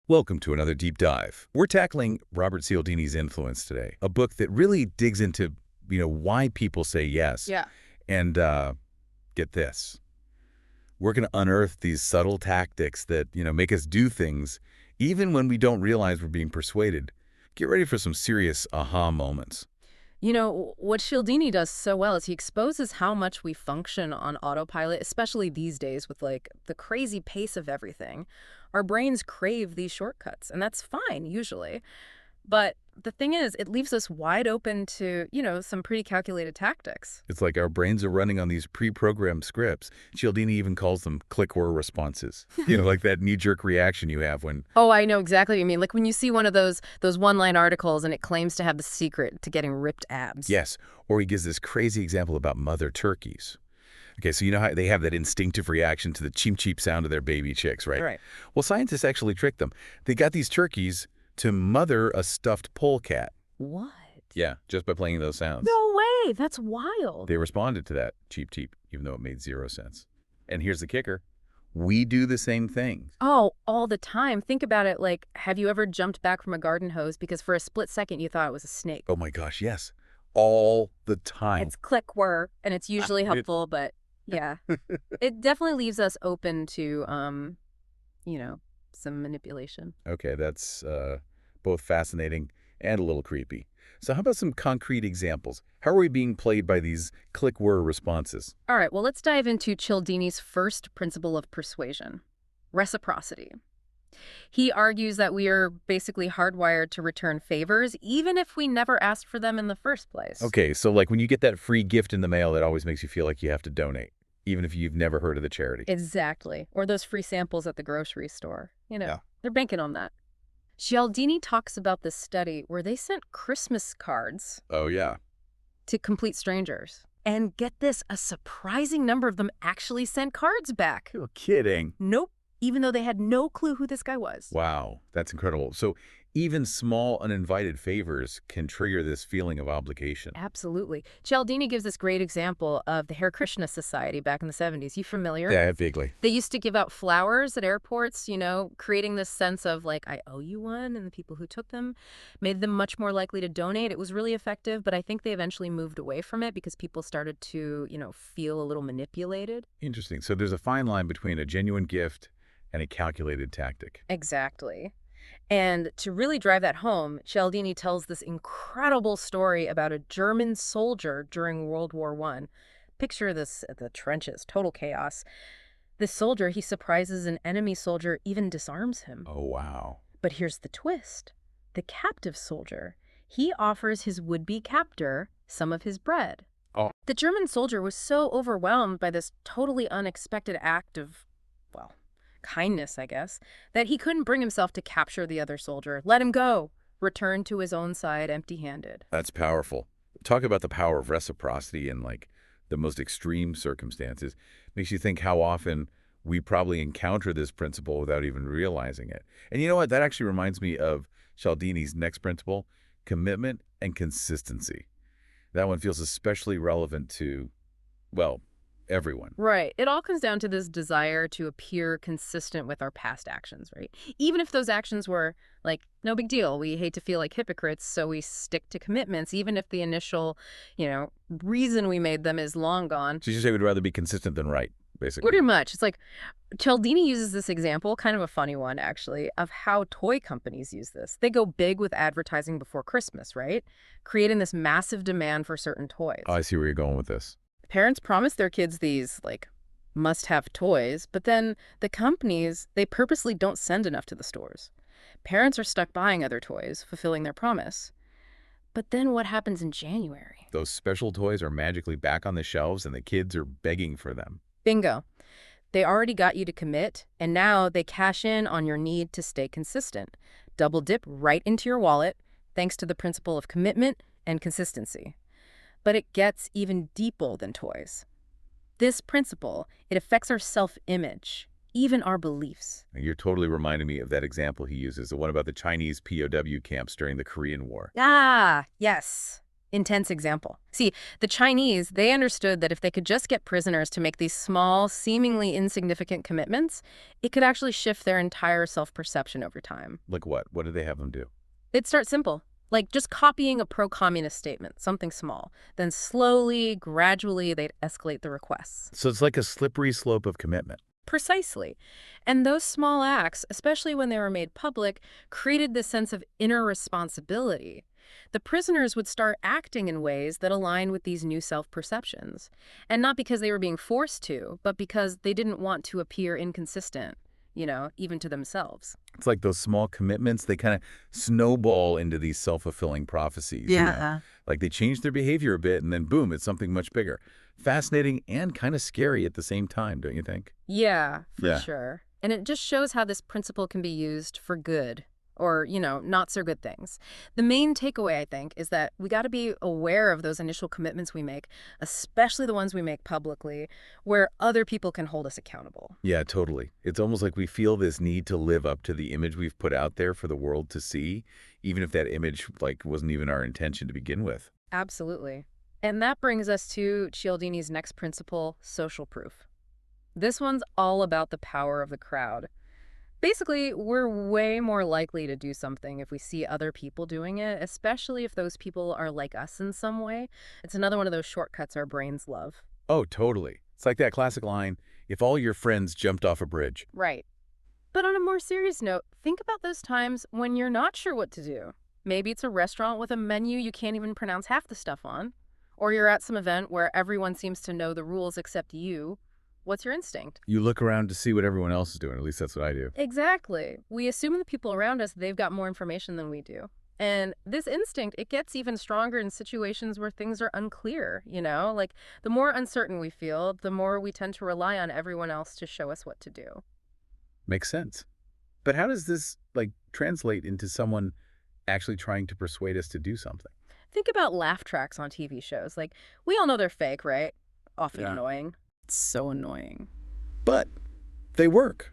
Welcome to another deep dive. We're tackling Robert Cialdini's Influence today, a book that really digs into, why people say yes. Yeah. And get this. We're going to unearth these subtle tactics that, make us do things even when we don't realize we're being persuaded. Get ready for some serious aha moments. What Cialdini does so well is he exposes how much we function on autopilot, especially these days with the crazy pace of everything. Our brains crave these shortcuts, and that's fine usually. But the thing is, it leaves us wide open to, some pretty calculated tactics. It's like our brains are running on these pre-programmed scripts. Cialdini even calls them click-or responses. Like that knee-jerk reaction you have when... Oh, I know exactly what you mean. Like when you see one of those one-line articles and it claims to have the secret to getting ripped abs. Yes, or he gives this crazy example about mother turkeys. Okay, so you know how they have that instinctive reaction to the cheep-cheep sound of their baby chicks, right? Right. Well, scientists actually tricked them. They got these turkeys to mother a stuffed polecat. What? Yeah, just by playing those sounds. No way! That's wild. They responded to that cheep-cheep, even though it made zero sense. And here's the kicker. We do the same thing. Oh, all the time. Think about it like, have you ever jumped back from a garden hose because for a split second you thought it was a snake? Oh my gosh, yes. All the time. It's click-whir, and it's usually helpful, but yeah. It definitely leaves us open to, some manipulation. Okay, that's both fascinating and a little creepy. So how about some concrete examples? How are we being played by these click-whir responses? All right, well, let's dive into Cialdini's first principle of persuasion, reciprocity. He argues that we are basically hardwired to return favors, even if we never asked for them in the first place. Okay, so like when you get that free gift in the mail, it always makes you feel like you have to donate, even if you've never heard of the charity. Exactly. Or those free samples at the grocery store. Yeah. They're banking on that. Cialdini talks about this study where they sent Christmas cards Oh, yeah. to complete strangers. And get this, a surprising number of them actually sent cards back. You're kidding. Nope. Even though they had no clue who this guy was. Wow, that's incredible. So even small uninvited favors can trigger this feeling of obligation. Absolutely. Cialdini gives this great example of the Hare Krishna Society back in the 70s. You familiar? Yeah, vaguely. They used to give out flowers at airports, creating this sense of like, I owe you one, and the people who took them made them much more likely to donate. It was really effective, but I think they eventually moved away from it because people started to, feel a little manipulated. Interesting. So there's a fine line between a genuine gift and a calculated tactic. Exactly. And to really drive that home, Cialdini tells this incredible story about a German soldier during World War I. Picture this at the trenches, total chaos. This soldier, he surprises an enemy soldier, even disarms him. Oh, wow. But here's the twist. The captive soldier, he offers his would-be captor some of his bread. Oh. The German soldier was so overwhelmed by this totally unexpected act of, kindness, I guess, that he couldn't bring himself to capture the other soldier, let him go, return to his own side empty-handed. That's powerful. Talk about the power of reciprocity in the most extreme circumstances. Makes you think how often we probably encounter this principle without even realizing it. And you know what? That actually reminds me of Cialdini's next principle, commitment and consistency. That one feels especially relevant to, everyone. Right. It all comes down to this desire to appear consistent with our past actions, right? Even if those actions were no big deal. We hate to feel like hypocrites, so we stick to commitments, even if the initial, reason we made them is long gone. So you say we'd rather be consistent than right, basically. Pretty much. It's like Cialdini uses this example, kind of a funny one, actually, of how toy companies use this. They go big with advertising before Christmas, right? Creating this massive demand for certain toys. Oh, I see where you're going with this. Parents promise their kids these, must-have toys, but then the companies, they purposely don't send enough to the stores. Parents are stuck buying other toys, fulfilling their promise. But then what happens in January? Those special toys are magically back on the shelves and the kids are begging for them. Bingo. They already got you to commit, and now they cash in on your need to stay consistent. Double dip right into your wallet, thanks to the principle of commitment and consistency. But it gets even deeper than toys. This principle, it affects our self-image, even our beliefs. You're totally reminding me of that example he uses, the one about the Chinese POW camps during the Korean War. Ah, yes. Intense example. See, the Chinese, they understood that if they could just get prisoners to make these small, seemingly insignificant commitments, it could actually shift their entire self-perception over time. Like what? What did they have them do? They'd start simple, like just copying a pro-communist statement, something small. Then slowly, gradually, they'd escalate the requests. So it's like a slippery slope of commitment. Precisely. And those small acts, especially when they were made public, created this sense of inner responsibility. The prisoners would start acting in ways that align with these new self-perceptions. And not because they were being forced to, but because they didn't want to appear inconsistent, even to themselves. It's like those small commitments, they kind of snowball into these self-fulfilling prophecies. Yeah. Like they change their behavior a bit and then boom, it's something much bigger. Fascinating and kind of scary at the same time, don't you think? Yeah, for Yeah. sure. And it just shows how this principle can be used for good or, not so good things. The main takeaway, I think, is that we got to be aware of those initial commitments we make, especially the ones we make publicly, where other people can hold us accountable. Yeah, totally. It's almost like we feel this need to live up to the image we've put out there for the world to see, even if that image wasn't even our intention to begin with. Absolutely. And that brings us to Cialdini's next principle, social proof. This one's all about the power of the crowd. Basically, we're way more likely to do something if we see other people doing it, especially if those people are like us in some way. It's another one of those shortcuts our brains love. Oh, totally. It's like that classic line, if all your friends jumped off a bridge. Right. But on a more serious note, think about those times when you're not sure what to do. Maybe it's a restaurant with a menu you can't even pronounce half the stuff on. Or you're at some event where everyone seems to know the rules except you. What's your instinct? You look around to see what everyone else is doing. At least that's what I do. Exactly. We assume the people around us, they've got more information than we do. And this instinct, it gets even stronger in situations where things are unclear, Like, the more uncertain we feel, the more we tend to rely on everyone else to show us what to do. Makes sense. But how does this, translate into someone actually trying to persuade us to do something? Think about laugh tracks on TV shows. Like, we all know they're fake, right? Often Yeah. annoying. It's so annoying. But they work.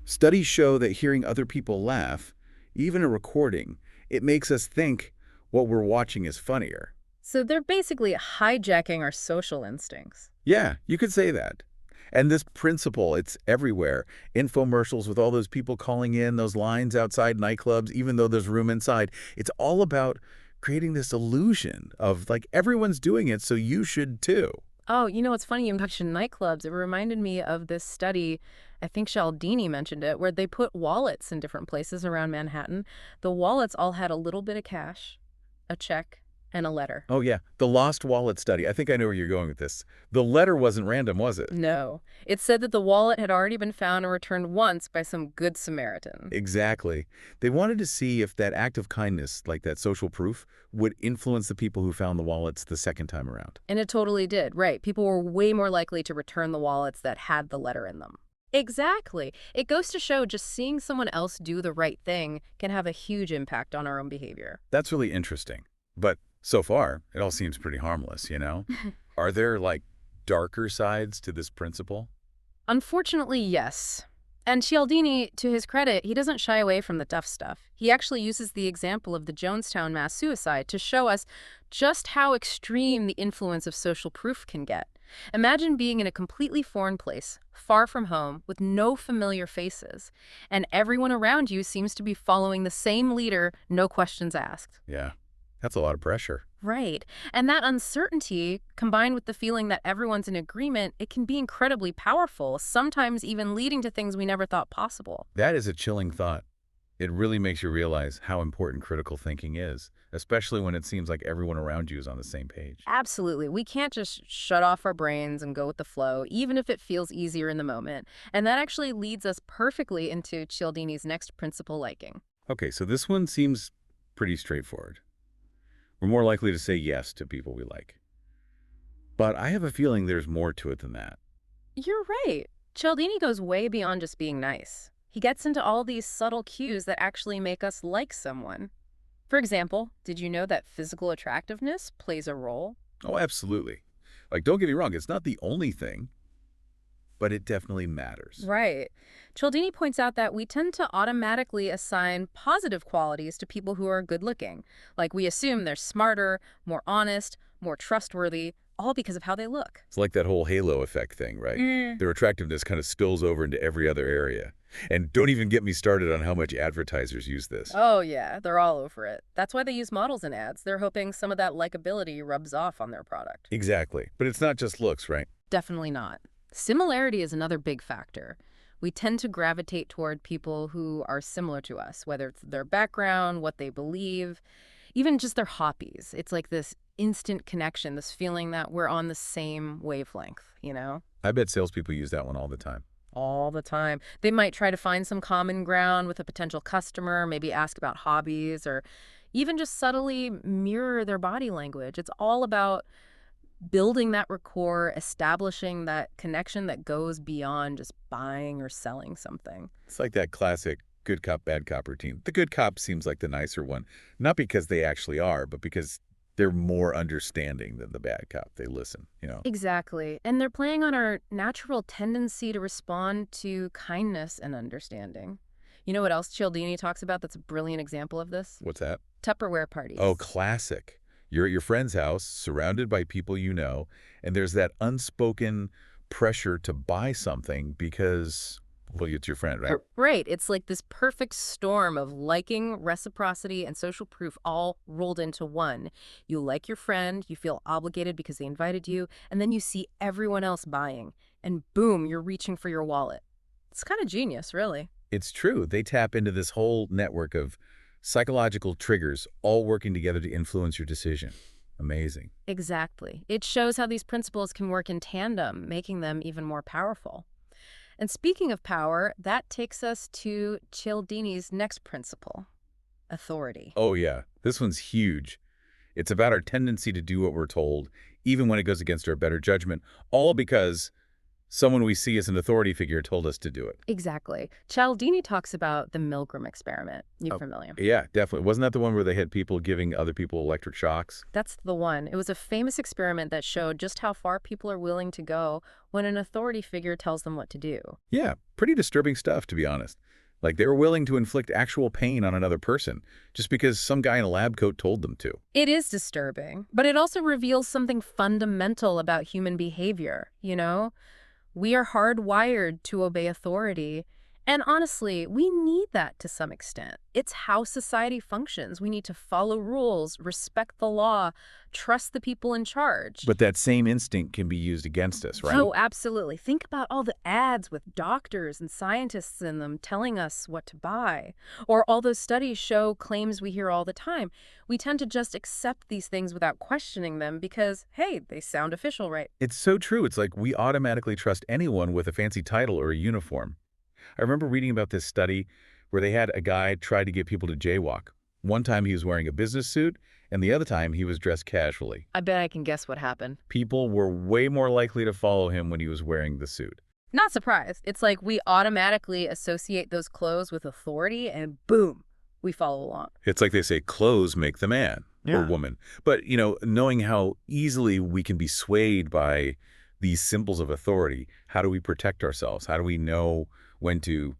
Studies show that hearing other people laugh, even a recording, it makes us think what we're watching is funnier. So they're basically hijacking our social instincts. Yeah, you could say that. And this principle, it's everywhere. Infomercials with all those people calling in, those lines outside nightclubs, even though there's room inside. It's all about creating this illusion of, everyone's doing it, so you should too. Oh, it's funny you mentioned nightclubs. It reminded me of this study, I think Cialdini mentioned it, where they put wallets in different places around Manhattan. The wallets all had a little bit of cash, a check, and a letter. Oh, yeah. The lost wallet study. I think I know where you're going with this. The letter wasn't random, was it? No. It said that the wallet had already been found and returned once by some good Samaritan. Exactly. They wanted to see if that act of kindness, like that social proof, would influence the people who found the wallets the second time around. And it totally did, right. People were way more likely to return the wallets that had the letter in them. Exactly. It goes to show just seeing someone else do the right thing can have a huge impact on our own behavior. That's really interesting. But so far, it all seems pretty harmless, Are there, darker sides to this principle? Unfortunately, yes. And Cialdini, to his credit, he doesn't shy away from the tough stuff. He actually uses the example of the Jonestown mass suicide to show us just how extreme the influence of social proof can get. Imagine being in a completely foreign place, far from home, with no familiar faces, and everyone around you seems to be following the same leader, no questions asked. Yeah, that's a lot of pressure. Right. And that uncertainty, combined with the feeling that everyone's in agreement, it can be incredibly powerful, sometimes even leading to things we never thought possible. That is a chilling thought. It really makes you realize how important critical thinking is, especially when it seems like everyone around you is on the same page. Absolutely. We can't just shut off our brains and go with the flow, even if it feels easier in the moment. And that actually leads us perfectly into Cialdini's next principle, liking. Okay, so this one seems pretty straightforward. We're more likely to say yes to people we like. But I have a feeling there's more to it than that. You're right. Cialdini goes way beyond just being nice. He gets into all these subtle cues that actually make us like someone. For example, did you know that physical attractiveness plays a role? Oh, absolutely. Don't get me wrong, it's not the only thing. but it definitely matters. Right. Cialdini points out that we tend to automatically assign positive qualities to people who are good-looking. Like we assume they're smarter, more honest, more trustworthy, all because of how they look. It's like that whole halo effect thing, right? Their attractiveness kind of spills over into every other area. And don't even get me started on how much advertisers use this. Oh, yeah, they're all over it. That's why they use models in ads. They're hoping some of that likability rubs off on their product. Exactly. But it's not just looks, right? Definitely not. Similarity is another big factor. We tend to gravitate toward people who are similar to us, whether it's their background, what they believe, even just their hobbies. It's like this instant connection, this feeling that we're on the same wavelength. I bet salespeople use that one all the time. All the time. They might try to find some common ground with a potential customer, maybe ask about hobbies, or even just subtly mirror their body language. It's all about building that rapport, establishing that connection that goes beyond just buying or selling something. It's like that classic good cop, bad cop routine. The good cop seems like the nicer one, not because they actually are, but because they're more understanding than the bad cop. They listen. Exactly. And they're playing on our natural tendency to respond to kindness and understanding. You know what else Cialdini talks about that's a brilliant example of this? What's that? Tupperware parties. Oh, classic. You're at your friend's house, surrounded by people you know, and there's that unspoken pressure to buy something because, well, it's your friend, right? Right. It's like this perfect storm of liking, reciprocity, and social proof all rolled into one. You like your friend, you feel obligated because they invited you, and then you see everyone else buying. And boom, you're reaching for your wallet. It's kind of genius, really. It's true. They tap into this whole network of psychological triggers all working together to influence your decision. Amazing. Exactly. It shows how these principles can work in tandem, making them even more powerful. And speaking of power, that takes us to Cialdini's next principle, authority. Oh, yeah. This one's huge. It's about our tendency to do what we're told, even when it goes against our better judgment, all because someone we see as an authority figure told us to do it. Exactly. Cialdini talks about the Milgram experiment. You familiar? Yeah, definitely. Wasn't that the one where they had people giving other people electric shocks? That's the one. It was a famous experiment that showed just how far people are willing to go when an authority figure tells them what to do. Yeah, pretty disturbing stuff, to be honest. Like they were willing to inflict actual pain on another person just because some guy in a lab coat told them to. It is disturbing, but it also reveals something fundamental about human behavior. We are hardwired to obey authority, and honestly, we need that to some extent. It's how society functions. We need to follow rules, respect the law, trust the people in charge. But that same instinct can be used against us, right? Oh, absolutely. Think about all the ads with doctors and scientists in them telling us what to buy. Or all those studies show claims we hear all the time. We tend to just accept these things without questioning them because, hey, they sound official, right? It's so true. It's like we automatically trust anyone with a fancy title or a uniform. I remember reading about this study where they had a guy try to get people to jaywalk. One time he was wearing a business suit, and the other time he was dressed casually. I bet I can guess what happened. People were way more likely to follow him when he was wearing the suit. Not surprised. It's like we automatically associate those clothes with authority, and boom, we follow along. It's like they say, clothes make the man or woman. But, knowing how easily we can be swayed by these symbols of authority, how do we protect ourselves? How do we know when to,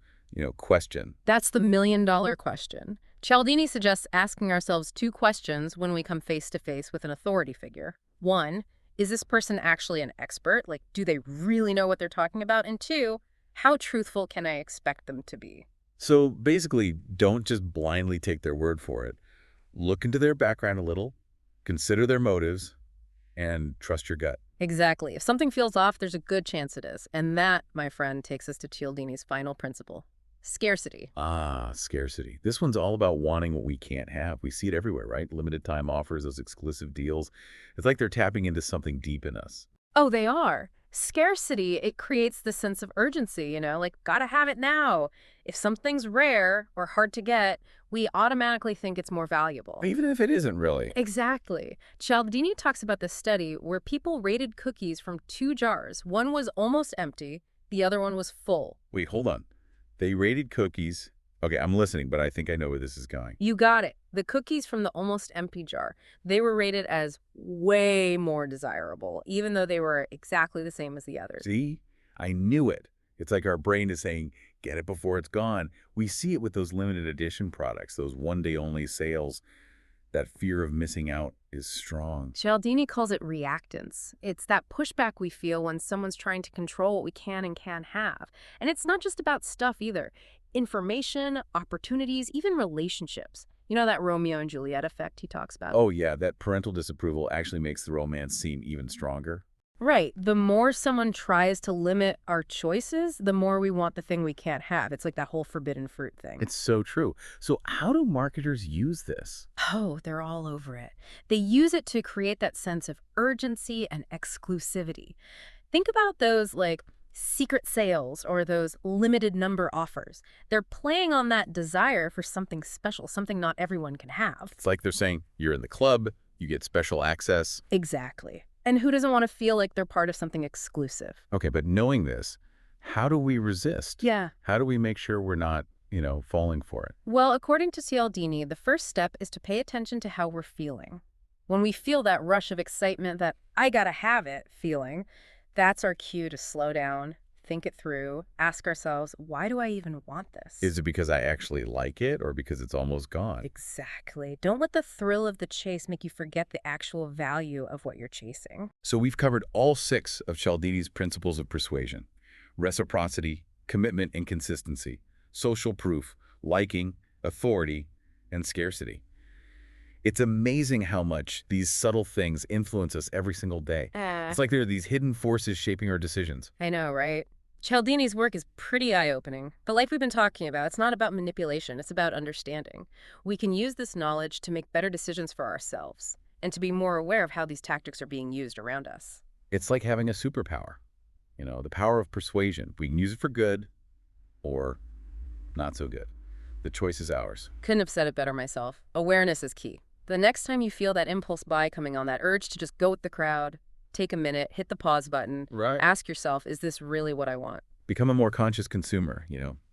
question? That's the million-dollar question. Cialdini suggests asking ourselves two questions when we come face-to-face with an authority figure. One, is this person actually an expert? Like, do they really know what they're talking about? And two, how truthful can I expect them to be? So basically, don't just blindly take their word for it. Look into their background a little, consider their motives, and trust your gut. Exactly. If something feels off, there's a good chance it is. And that, my friend, takes us to Cialdini's final principle. Scarcity. Ah, scarcity. This one's all about wanting what we can't have. We see it everywhere, right? Limited time offers, those exclusive deals. It's like they're tapping into something deep in us. Oh, they are. Scarcity, it creates this sense of urgency, like gotta have it now. If something's rare or hard to get, we automatically think it's more valuable. Even if it isn't really. Exactly. Cialdini talks about this study where people rated cookies from two jars. One was almost empty, the other one was full. Wait, hold on. They rated cookies. Okay, I'm listening, but I think I know where this is going. You got it. The cookies from the almost empty jar, they were rated as way more desirable, even though they were exactly the same as the others. See? I knew it. It's like our brain is saying, get it before it's gone. We see it with those limited edition products, those one-day-only sales. That fear of missing out is strong. Cialdini calls it reactance. It's that pushback we feel when someone's trying to control what we can and can't have. And it's not just about stuff either. Information, opportunities, even relationships. You know that Romeo and Juliet effect he talks about? Oh yeah, that parental disapproval actually makes the romance seem even stronger. Right. The more someone tries to limit our choices, the more we want the thing we can't have. It's like that whole forbidden fruit thing. It's so true. So how do marketers use this? Oh, they're all over it. They use it to create that sense of urgency and exclusivity. Think about those like secret sales or those limited number offers. They're playing on that desire for something special, something not everyone can have. It's like they're saying, you're in the club, you get special access. Exactly. And who doesn't want to feel like they're part of something exclusive? Okay, but knowing this, how do we resist? Yeah. How do we make sure we're not, falling for it? Well, according to Cialdini, the first step is to pay attention to how we're feeling. When we feel that rush of excitement, that I gotta have it feeling, that's our cue to slow down, think it through, ask ourselves, why do I even want this? Is it because I actually like it or because it's almost gone? Exactly. Don't let the thrill of the chase make you forget the actual value of what you're chasing. So we've covered all 6 of Cialdini's principles of persuasion: reciprocity, commitment and consistency, social proof, liking, authority, and scarcity. It's amazing how much these subtle things influence us every single day. It's like there are these hidden forces shaping our decisions. I know, right? Cialdini's work is pretty eye-opening. The life we've been talking about, it's not about manipulation, it's about understanding. We can use this knowledge to make better decisions for ourselves and to be more aware of how these tactics are being used around us. It's like having a superpower, the power of persuasion. We can use it for good or not so good. The choice is ours. Couldn't have said it better myself. Awareness is key. The next time you feel that impulse buy coming on, that urge to just go with the crowd, take a minute, hit the pause button, Right. ask yourself, is this really what I want? Become a more conscious consumer,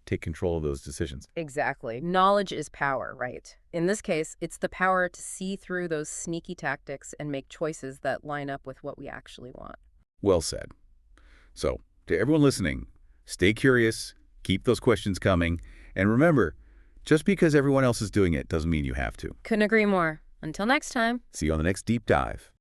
take control of those decisions. Exactly. Knowledge is power, right? In this case, it's the power to see through those sneaky tactics and make choices that line up with what we actually want. Well said. So, to everyone listening, stay curious, keep those questions coming, and remember, just because everyone else is doing it doesn't mean you have to. Couldn't agree more. Until next time. See you on the next deep dive.